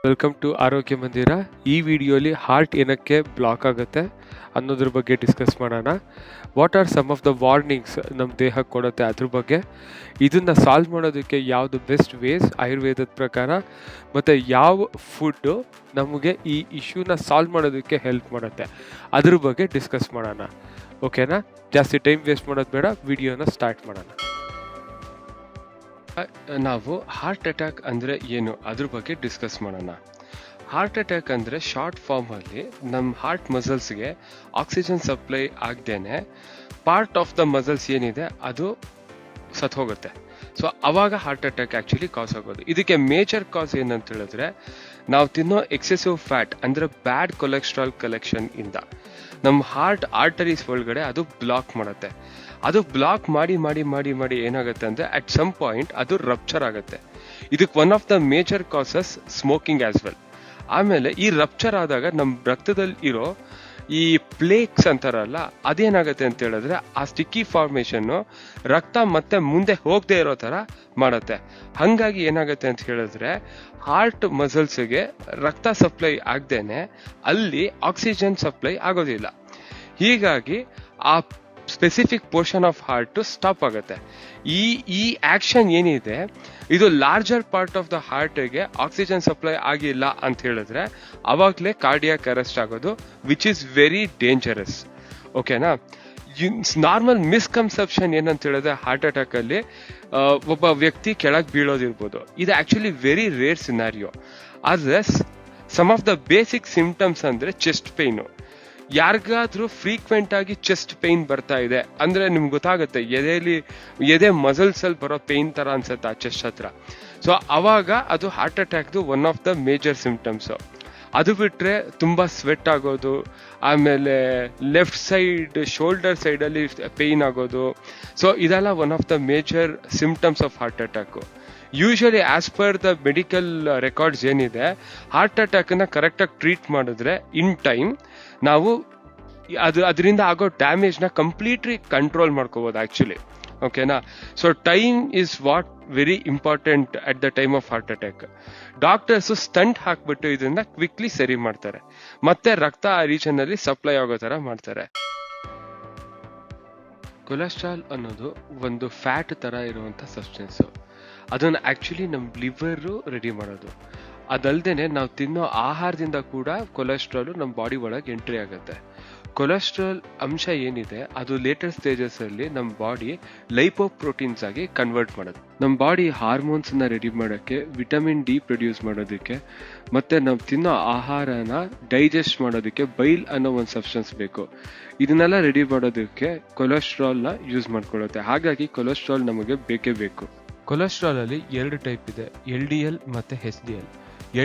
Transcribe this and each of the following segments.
Welcome to ಆರೋಗ್ಯ ಮಂದಿರ. ಈ ವಿಡಿಯೋಲಿ ಹಾರ್ಟ್ ಏನಕ್ಕೆ ಬ್ಲಾಕ್ ಆಗುತ್ತೆ ಅನ್ನೋದ್ರ ಬಗ್ಗೆ ಡಿಸ್ಕಸ್ ಮಾಡೋಣ. What are some of the warnings ನಮ್ಮ ದೇಹಕ್ಕೆ ಕೊಡುತ್ತೆ ಅದ್ರ ಬಗ್ಗೆ, ಇದನ್ನು ಸಾಲ್ವ್ ಮಾಡೋದಕ್ಕೆ ಯಾವುದು ಬೆಸ್ಟ್ ವೇಸ್ ಆಯುರ್ವೇದದ ಪ್ರಕಾರ, ಮತ್ತು ಯಾವ ಫುಡ್ಡು ನಮಗೆ ಈ ಇಶ್ಯೂನ ಸಾಲ್ವ್ ಮಾಡೋದಕ್ಕೆ ಹೆಲ್ಪ್ ಮಾಡುತ್ತೆ ಅದ್ರ ಬಗ್ಗೆ ಡಿಸ್ಕಸ್ ಮಾಡೋಣ. ಓಕೆನಾ? ಜಾಸ್ತಿ ಟೈಮ್ ವೇಸ್ಟ್ ಮಾಡೋದು ಬೇಡ, ವಿಡಿಯೋನ ಸ್ಟಾರ್ಟ್ ಮಾಡೋಣ. ನಾವು ಹಾರ್ಟ್ ಅಟ್ಯಾಕ್ ಅಂದರೆ ಏನು ಅದ್ರ ಬಗ್ಗೆ ಡಿಸ್ಕಸ್ ಮಾಡೋಣ. ಹಾರ್ಟ್ ಅಟ್ಯಾಕ್ ಅಂದರೆ ಶಾರ್ಟ್ ಫಾರ್ಮಲ್ಲಿ ನಮ್ಮ ಹಾರ್ಟ್ ಮಸಲ್ಸ್ಗೆ ಆಕ್ಸಿಜನ್ ಸಪ್ಲೈ ಆಗದೇನೆ ಪಾರ್ಟ್ ಆಫ್ ದ ಮಸಲ್ಸ್ ಏನಿದೆ ಅದು ಸತ್ತು ಹೋಗುತ್ತೆ. ಸೊ ಅವಾಗ ಹಾರ್ಟ್ ಅಟ್ಯಾಕ್ ಆ್ಯಕ್ಚುಲಿ ಕಾಸ್ ಆಗೋದು. ಇದಕ್ಕೆ ಮೇಜರ್ ಕಾಸ್ ಏನಂತ ಹೇಳಿದ್ರೆ, ನಾವು ತಿನ್ನೋ ಎಕ್ಸೆಸಿವ್ ಫ್ಯಾಟ್ ಅಂದರೆ ಬ್ಯಾಡ್ ಕೊಲೆಸ್ಟ್ರಾಲ್ ಕಲೆಕ್ಷನ್ ಇಂದ ನಮ್ಮ ಹಾರ್ಟ್ ಆರ್ಟರೀಸ್ ಒಳಗಡೆ ಅದು ಬ್ಲಾಕ್ ಮಾಡುತ್ತೆ. ಅದು ಬ್ಲಾಕ್ ಮಾಡಿ ಮಾಡಿ ಮಾಡಿ ಮಾಡಿ ಏನಾಗುತ್ತೆ ಅಂದರೆ ಅಟ್ ಸಮ್ ಪಾಯಿಂಟ್ ಅದು ರಪ್ಚರ್ ಆಗುತ್ತೆ. ಇದಕ್ಕೆ one of the major causes smoking as well. ಆಮೇಲೆ ಈ ರಪ್ಚರ್ ಆದಾಗ ನಮ್ಮ ರಕ್ತದಲ್ಲಿ ಇರೋ ಈ ಪ್ಲೇಕ್ಸ್ ಅಂತಾರಲ್ಲ, ಅದೇನಾಗುತ್ತೆ ಅಂತ ಹೇಳಿದ್ರೆ ಆ ಸ್ಟಿಕ್ಕಿ ಫಾರ್ಮೇಷನ್ನು ರಕ್ತ ಮತ್ತೆ ಮುಂದೆ ಹೋಗದೆ ಇರೋ ಥರ ಮಾಡುತ್ತೆ. ಹಾಗಾಗಿ ಏನಾಗುತ್ತೆ ಅಂತ ಹೇಳಿದ್ರೆ ಹಾರ್ಟ್ ಮಸಲ್ಸ್ಗೆ ರಕ್ತ ಸಪ್ಲೈ ಆಗದೇನೆ ಅಲ್ಲಿ ಆಕ್ಸಿಜನ್ ಸಪ್ಲೈ ಆಗೋದಿಲ್ಲ. ಹೀಗಾಗಿ ಆ specific portion of heart stop ಆಗುತ್ತೆ. ಈ ಆಕ್ಷನ್ ಏನಿದೆ ಇದು ಲಾರ್ಜರ್ ಪಾರ್ಟ್ ಆಫ್ ದ ಹಾರ್ಟ್ಗೆ ಆಕ್ಸಿಜನ್ ಸಪ್ಲೈ ಆಗಿಲ್ಲ ಅಂತ ಹೇಳಿದ್ರೆ ಅವಾಗಲೇ ಕಾರ್ಡಿಯಾಕ್ ಅರೆಸ್ಟ್ ಆಗೋದು, ವಿಚ್ ಇಸ್ ವೆರಿ ಡೇಂಜರಸ್. ಓಕೆನಾ? ನಾರ್ಮಲ್ ಮಿಸ್ಕನ್ಸೆಪ್ಷನ್ ಏನಂತ ಹೇಳಿದ್ರೆ ಹಾರ್ಟ್ ಅಟ್ಯಾಕ್ ಅಲ್ಲಿ ಒಬ್ಬ ವ್ಯಕ್ತಿ ಕೆಳಗೆ ಬೀಳೋದಿರ್ಬೋದು. ಇದು ಆಕ್ಚುಲಿ ವೆರಿ ರೇರ್ ಸಿನಾರಿಯೋ. ಆದ್ರೆ some of the basic symptoms ಅಂದ್ರೆ ಚೆಸ್ಟ್ ಪೇಯ್ನು. ಯಾರಿಗಾದ್ರೂ ಫ್ರೀಕ್ವೆಂಟ್ ಆಗಿ ಚೆಸ್ಟ್ ಪೇಯ್ನ್ ಬರ್ತಾ ಇದೆ ಅಂದ್ರೆ ನಿಮ್ಗೆ ಗೊತ್ತಾಗುತ್ತೆ, ಎದೆ ಮಸಲ್ಸ್ ಅಲ್ಲಿ ಬರೋ ಪೇಯ್ನ್ ತರ ಅನ್ಸುತ್ತೆ ಆ ಚೆಸ್ಟ್ ಹತ್ರ. ಸೊ ಅವಾಗ ಅದು ಹಾರ್ಟ್ ಅಟ್ಯಾಕ್ದು one of the major symptoms. ಅದು ಬಿಟ್ರೆ ತುಂಬಾ ಸ್ವೆಟ್ ಆಗೋದು, ಆಮೇಲೆ ಲೆಫ್ಟ್ ಸೈಡ್ ಶೋಲ್ಡರ್ ಸೈಡ್ ಅಲ್ಲಿ ಪೇಯ್ನ್ ಆಗೋದು. ಸೊ ಇದೆಲ್ಲ one of the major symptoms of heart attack. Usually as per the medical records ಏನಿದೆ, ಹಾರ್ಟ್ ಅಟ್ಯಾಕ್ ನ ಕರೆಕ್ಟಾಗಿ ಟ್ರೀಟ್ ಮಾಡಿದ್ರೆ ಇನ್ ಟೈಮ್ ನಾವು ಅದರಿಂದ ಆಗೋ ಡ್ಯಾಮೇಜ್ ನ ಕಂಪ್ಲೀಟ್ಲಿ ಕಂಟ್ರೋಲ್ ಮಾಡ್ಕೋಬಹುದು ಆಕ್ಚುಲಿ. ಓಕೆನಾ? So time is what very important at the time of heart attack. Doctors stent ಹಾಕ್ಬಿಟ್ಟು ಇದನ್ನ ಕ್ವಿಕ್ಲಿ ಸರಿ ಮಾಡ್ತಾರೆ, ಮತ್ತೆ ರಕ್ತ ಆ ರೀಜನ್ ಅಲ್ಲಿ ಸಪ್ಲೈ ಆಗೋ ತರ ಮಾಡ್ತಾರೆ. ಕೊಲೆಸ್ಟ್ರಾಲ್ ಅನ್ನೋದು ಒಂದು ಫ್ಯಾಟ್ ತರ ಇರುವಂತ ಸಬ್ಸ್ಟೆನ್ಸ್. ಅದನ್ನ ಆಕ್ಚುಲಿ ನಮ್ಮ ಲಿವರ್ ರೆಡಿ ಮಾಡೋದು. ಅದಲ್ದೇನೆ ನಾವು ತಿನ್ನೋ ಆಹಾರದಿಂದ ಕೂಡ ಕೊಲೆಸ್ಟ್ರಾಲ್ ನಮ್ಮ ಬಾಡಿ ಒಳಗೆ ಎಂಟ್ರಿ ಆಗುತ್ತೆ. ಕೊಲೆಸ್ಟ್ರಾಲ್ ಅಂಶ ಏನಿದೆ ಅದು ಲೇಟರ್ ಸ್ಟೇಜಸ್ ಅಲ್ಲಿ ನಮ್ಮ ಬಾಡಿ ಲೈಪೋಪ್ರೋಟೀನ್ಸ್ ಆಗಿ ಕನ್ವರ್ಟ್ ಮಾಡೋದು. ನಮ್ಮ ಬಾಡಿ ಹಾರ್ಮೋನ್ಸ್ ನ ರೆಡಿ ಮಾಡೋಕ್ಕೆ, ವಿಟಮಿನ್ ಡಿ ಪ್ರೊಡ್ಯೂಸ್ ಮಾಡೋದಕ್ಕೆ, ಮತ್ತೆ ನಾವು ತಿನ್ನೋ ಆಹಾರನ ಡೈಜೆಸ್ಟ್ ಮಾಡೋದಕ್ಕೆ ಬೈಲ್ ಅನ್ನೋ ಒಂದು ಸಬ್ಸ್ಟೆನ್ಸ್ ಬೇಕು. ಇದನ್ನೆಲ್ಲ ರೆಡಿ ಮಾಡೋದಕ್ಕೆ ಕೊಲೆಸ್ಟ್ರಾಲ್ ನ ಯೂಸ್ ಮಾಡ್ಕೊಳ್ಳುತ್ತೆ. ಹಾಗಾಗಿ ಕೊಲೆಸ್ಟ್ರಾಲ್ ನಮಗೆ ಬೇಕೇ ಬೇಕು. ಕೊಲೆಸ್ಟ್ರಾಲ್ ಅಲ್ಲಿ ಎರಡು ಟೈಪ್ ಇದೆ, LDL ಮತ್ತೆ HDL.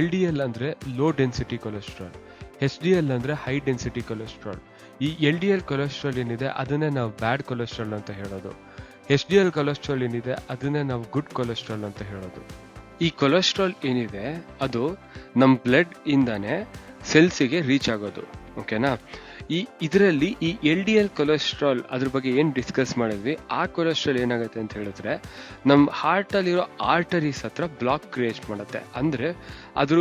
LDL ಅಂದ್ರೆ ಲೋ ಡೆನ್ಸಿಟಿ ಕೊಲೆಸ್ಟ್ರಾಲ್, HDL ಅಂದ್ರೆ ಹೈ ಡೆನ್ಸಿಟಿ ಕೊಲೆಸ್ಟ್ರಾಲ್. ಈ LDL ಕೊಲೆಸ್ಟ್ರಾಲ್ ಏನಿದೆ ಅದನ್ನೇ ನಾವು ಬ್ಯಾಡ್ ಕೊಲೆಸ್ಟ್ರಾಲ್ ಅಂತ ಹೇಳೋದು. HDL ಕೊಲೆಸ್ಟ್ರಾಲ್ ಏನಿದೆ ಅದನ್ನೇ ನಾವು ಗುಡ್ ಕೊಲೆಸ್ಟ್ರಾಲ್ ಅಂತ ಹೇಳೋದು. ಈ ಕೊಲೆಸ್ಟ್ರಾಲ್ ಏನಿದೆ ಅದು ನಮ್ಮ ಬ್ಲಡ್ ಇಂದಾನೆ ಸೆಲ್ಸಿಗೆ ರೀಚ್ ಆಗೋದು. ಓಕೆನಾ? ಇದರಲ್ಲಿ ಈ LDL ಕೊಲೆಸ್ಟ್ರಾಲ್ ಅದ್ರ ಬಗ್ಗೆ ಏನ್ ಡಿಸ್ಕಸ್ ಮಾಡಿದ್ವಿ, ಆ ಕೊಲೆಸ್ಟ್ರಾಲ್ ಏನಾಗುತ್ತೆ ಅಂತ ಹೇಳಿದ್ರೆ ನಮ್ಮ ಹಾರ್ಟ್ ಅಲ್ಲಿರೋ ಆರ್ಟರೀಸ್ ಹತ್ರ ಬ್ಲಾಕ್ ಕ್ರಿಯೇಟ್ ಮಾಡುತ್ತೆ. ಅಂದ್ರೆ ಅದ್ರ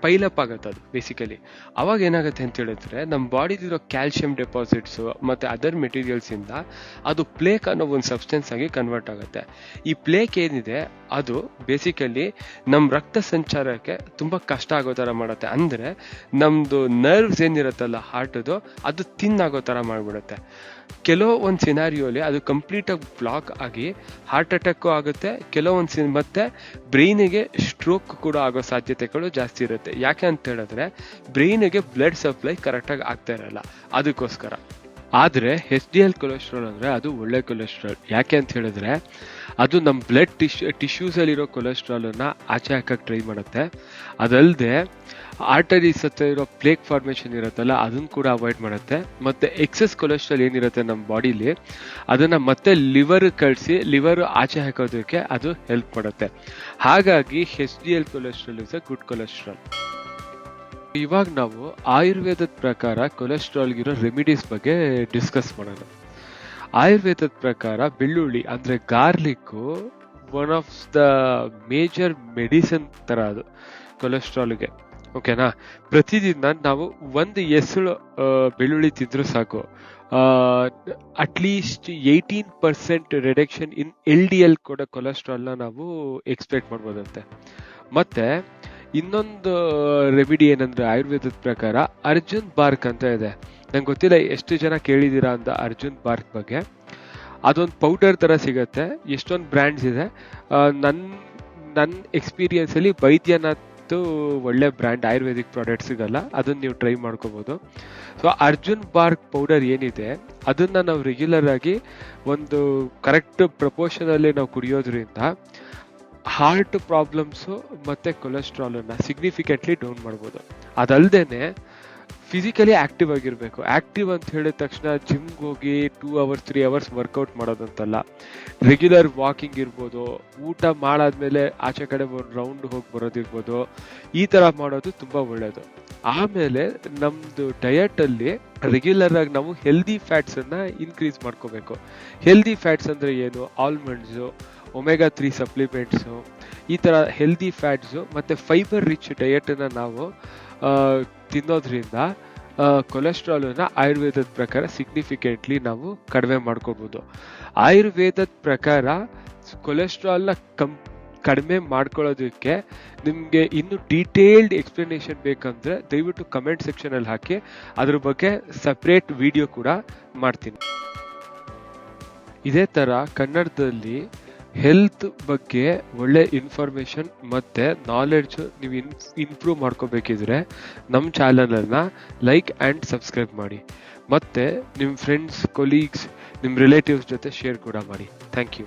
ಪೈಲಪ್ ಆಗುತ್ತೆ ಅದು ಬೇಸಿಕಲಿ. ಅವಾಗ ಏನಾಗುತ್ತೆ ಅಂತ ಹೇಳಿದ್ರೆ ನಮ್ಮ ಬಾಡಿಲಿರೋ ಕ್ಯಾಲ್ಸಿಯಂ ಡೆಪಾಸಿಟ್ಸ್ ಮತ್ತೆ ಅದರ್ ಮೆಟೀರಿಯಲ್ಸ್ ಇಂದ ಅದು ಪ್ಲೇಕ್ ಅನ್ನೋ ಒಂದು ಸಬ್ಸ್ಟೆನ್ಸ್ ಆಗಿ ಕನ್ವರ್ಟ್ ಆಗುತ್ತೆ. ಈ ಪ್ಲೇಕ್ ಏನಿದೆ ಅದು ಬೇಸಿಕಲಿ ನಮ್ಮ ರಕ್ತ ಸಂಚಾರಕ್ಕೆ ತುಂಬಾ ಕಷ್ಟ ಆಗೋ ತರ ಮಾಡುತ್ತೆ. ಅಂದ್ರೆ ನಮ್ದು ನರ್ವ್ಸ್ ಏನಿರುತ್ತಲ್ಲ ಹಾರ್ಟ್ದು, ಅದು ತಿನ್ನಾಗೋ ತರ ಮಾಡ್ಬಿಡುತ್ತೆ. ಕೆಲವೊಂದು ಸಿನಾರಿಯೋಲಿ ಅದು ಕಂಪ್ಲೀಟ್ ಆಗಿ ಬ್ಲಾಕ್ ಆಗಿ ಹಾರ್ಟ್ ಅಟ್ಯಾಕ್ ಆಗುತ್ತೆ. ಕೆಲವೊಂದು ಮತ್ತೆ ಬ್ರೈನಿಗೆ ಸ್ಟ್ರೋಕ್ ಕೂಡ ಆಗೋ ಸಾಧ್ಯತೆಗಳು ಜಾಸ್ತಿ ಇರುತ್ತೆ. ಯಾಕೆ ಅಂತ ಹೇಳಿದ್ರೆ ಬ್ರೈನಿಗೆ ಬ್ಲಡ್ ಸಪ್ಲೈ ಕರೆಕ್ಟಾಗಿ ಆಗ್ತಾ ಇರಲ್ಲ, ಅದಕ್ಕೋಸ್ಕರ. ಆದ್ರೆ HDL ಕೊಲೆಸ್ಟ್ರಾಲ್ ಅಂದ್ರೆ ಅದು ಒಳ್ಳೆ ಕೊಲೆಸ್ಟ್ರಾಲ್. ಯಾಕೆ ಅಂತ ಹೇಳಿದ್ರೆ ಅದು ನಮ್ಮ ಬ್ಲಡ್ ಟಿಶ್ಯೂಸ್ ಅಲ್ಲಿರೋ ಕೊಲೆಸ್ಟ್ರಾಲ್ ಅನ್ನ ಆಚೆ ಹಾಕಕ್ಕೆ ಟ್ರೈ ಮಾಡುತ್ತೆ. ಅದಲ್ಲದೆ ಆರ್ಟರೀಸ್ ಹತ್ರ ಇರೋ ಪ್ಲೇಕ್ ಫಾರ್ಮೇಷನ್ ಇರುತ್ತಲ್ಲ ಅದನ್ನ ಕೂಡ ಅವಾಯ್ಡ್ ಮಾಡುತ್ತೆ. ಮತ್ತೆ ಎಕ್ಸೆಸ್ ಕೊಲೆಸ್ಟ್ರಾಲ್ ಏನಿರುತ್ತೆ ನಮ್ಮ ಬಾಡಿಲಿ ಅದನ್ನ ಮತ್ತೆ ಲಿವರ್ ಕಳಿಸಿ ಲಿವರ್ ಆಚೆ ಹಾಕೋದಕ್ಕೆ ಅದು ಹೆಲ್ಪ್ ಮಾಡುತ್ತೆ. ಹಾಗಾಗಿ HDL cholesterol is a good cholesterol. ಇವಾಗ ನಾವು ಆಯುರ್ವೇದದ ಪ್ರಕಾರ ಕೊಲೆಸ್ಟ್ರಾಲ್ಗಿರೋ ರೆಮಿಡೀಸ್ ಬಗ್ಗೆ ಡಿಸ್ಕಸ್ ಮಾಡೋಣ. ಆಯುರ್ವೇದದ ಪ್ರಕಾರ ಬೆಳ್ಳುಳ್ಳಿ ಅಂದ್ರೆ garlic one of the major medicine ತರ ಅದು. ಕೊಲೆಸ್ಟ್ರಾಲ್ಗೆ. ಓಕೆನಾ? ಪ್ರತಿದಿನ ನಾವು ಒಂದು ಎಸಳು ಬೆಳ್ಳುಳ್ಳಿ ತಿಂದ್ರೂ ಸಾಕು, ಅಟ್ಲೀಸ್ಟ್ 18% ರಿಡಕ್ಷನ್ ಇನ್ LDL ಕೂಡ ಕೊಲೆಸ್ಟ್ರಾಲ್ನ ನಾವು ಎಕ್ಸ್ಪೆಕ್ಟ್ ಮಾಡ್ಬೋದಂತೆ. ಮತ್ತೆ ಇನ್ನೊಂದು ರೆಮಿಡಿ ಏನಂದ್ರೆ ಆಯುರ್ವೇದದ ಪ್ರಕಾರ ಅರ್ಜುನ್ ಬಾರ್ಕ್ ಅಂತ ಇದೆ. ನಂಗೆ ಗೊತ್ತಿಲ್ಲ ಎಷ್ಟು ಜನ ಕೇಳಿದ್ದೀರಾ ಅಂತ ಅರ್ಜುನ್ ಬಾರ್ಕ್ ಬಗ್ಗೆ. ಅದೊಂದು ಪೌಡರ್ ತರ ಸಿಗತ್ತೆ, ಎಷ್ಟೊಂದು ಬ್ರ್ಯಾಂಡ್ಸ್ ಇದೆ. ನನ್ನ ಎಕ್ಸ್ಪೀರಿಯನ್ಸ್ ಅಲ್ಲಿ ಬೈದ್ಯನಾಥ್ ಒಳ್ಳೆ ಬ್ರ್ಯಾಂಡ್ ಆಯುರ್ವೇದಿಕ್ ಪ್ರಾಡಕ್ಟ್ ಸಿಗಲ್ಲ, ಅದನ್ನ ನೀವು ಟ್ರೈ ಮಾಡ್ಕೋಬಹುದು. ಸೊ ಅರ್ಜುನ್ ಬಾರ್ಕ್ ಪೌಡರ್ ಏನಿದೆ ಅದನ್ನ ನಾವು ರೆಗ್ಯುಲರ್ ಆಗಿ ಒಂದು ಕರೆಕ್ಟ್ ಪ್ರಪೋರ್ಷನ್ ಅಲ್ಲಿ ನಾವು ಕುಡಿಯೋದ್ರಿಂದ ಹಾರ್ಟ್ ಪ್ರಾಬ್ಲಮ್ಸು ಮತ್ತೆ ಕೊಲೆಸ್ಟ್ರಾಲ್ ಅನ್ನ ಸಿಗ್ನಿಫಿಕೆಂಟ್ಲಿ ಡೌನ್ ಮಾಡ್ಬೋದು. ಅದಲ್ದೇನೆ ಫಿಸಿಕಲಿ ಆಕ್ಟಿವ್ ಆಗಿರ್ಬೇಕು. ಆಕ್ಟಿವ್ ಅಂತ ಹೇಳಿದ ತಕ್ಷಣ ಜಿಮ್ಗೆ ಹೋಗಿ 2 hours 3 hours ವರ್ಕೌಟ್ ಮಾಡೋದಂತಲ್ಲ. ರೆಗ್ಯುಲರ್ ವಾಕಿಂಗ್ ಇರ್ಬೋದು, ಊಟ ಮಾಡಾದ್ಮೇಲೆ ಆಚೆ ಕಡೆ ಒಂದು ರೌಂಡ್ ಹೋಗಿ ಬರೋದಿರ್ಬೋದು, ಈ ತರ ಮಾಡೋದು ತುಂಬಾ ಒಳ್ಳೇದು. ಆಮೇಲೆ ನಮ್ದು ಡಯಟ್ ಅಲ್ಲಿ ರೆಗ್ಯುಲರ್ ಆಗಿ ನಾವು ಹೆಲ್ದಿ ಫ್ಯಾಟ್ಸ್ ಅನ್ನ ಇನ್ಕ್ರೀಸ್ ಮಾಡ್ಕೋಬೇಕು. ಹೆಲ್ದಿ ಫ್ಯಾಟ್ಸ್ ಅಂದ್ರೆ ಏನು? ಆಲ್ಮಂಡ್ಸು, ಒಮೆಗಾ 3 ಸಪ್ಲಿಮೆಂಟ್ಸು, ಈ ತರ ಹೆಲ್ದಿ ಫ್ಯಾಟ್ಸು ಮತ್ತೆ ಫೈಬರ್ ರಿಚ್ ಡಯಟ್ ಅನ್ನ ನಾವು ತಿನ್ನೋದ್ರಿಂದ ಕೊಲೆಸ್ಟ್ರಾಲ್ ಅನ್ನ ಆಯುರ್ವೇದದ ಪ್ರಕಾರ ಸಿಗ್ನಿಫಿಕೆಂಟ್ಲಿ ನಾವು ಕಡಿಮೆ ಮಾಡ್ಕೋಬಹುದು. ಆಯುರ್ವೇದದ ಪ್ರಕಾರ ಕೊಲೆಸ್ಟ್ರಾಲ್ನ ಕಡಿಮೆ ಮಾಡ್ಕೊಳ್ಳೋದಕ್ಕೆ ನಿಮ್ಗೆ ಇನ್ನು ಡೀಟೇಲ್ಡ್ ಎಕ್ಸ್ಪ್ಲನೇಷನ್ ಬೇಕಂದ್ರೆ ದಯವಿಟ್ಟು ಕಮೆಂಟ್ ಸೆಕ್ಷನ್ ಅಲ್ಲಿ ಹಾಕಿ, ಅದ್ರ ಬಗ್ಗೆ ಸಪ್ರೇಟ್ ವಿಡಿಯೋ ಕೂಡ ಮಾಡ್ತೀನಿ. ಇದೇ ತರ ಕನ್ನಡದಲ್ಲಿ ಹೆಲ್ತ್ ಬಗ್ಗೆ ಒಳ್ಳೆ ಇನ್ಫಾರ್ಮೇಶನ್ ಮತ್ತೆ ನಾಲೆಡ್ಜ್ ನೀವು ಇಂಪ್ರೂವ್ ಮಾಡ್ಕೋಬೇಕಿದ್ರೆ ನಮ್ಮ ಚಾನಲನ್ನು ಲೈಕ್ ಆ್ಯಂಡ್ ಸಬ್ಸ್ಕ್ರೈಬ್ ಮಾಡಿ. ಮತ್ತೆ ನಿಮ್ಮ ಫ್ರೆಂಡ್ಸ್, ಕೊಲೀಗ್ಸ್, ನಿಮ್ಮ ರಿಲೇಟಿವ್ಸ್ ಜೊತೆ ಶೇರ್ ಕೂಡ ಮಾಡಿ. Thank you.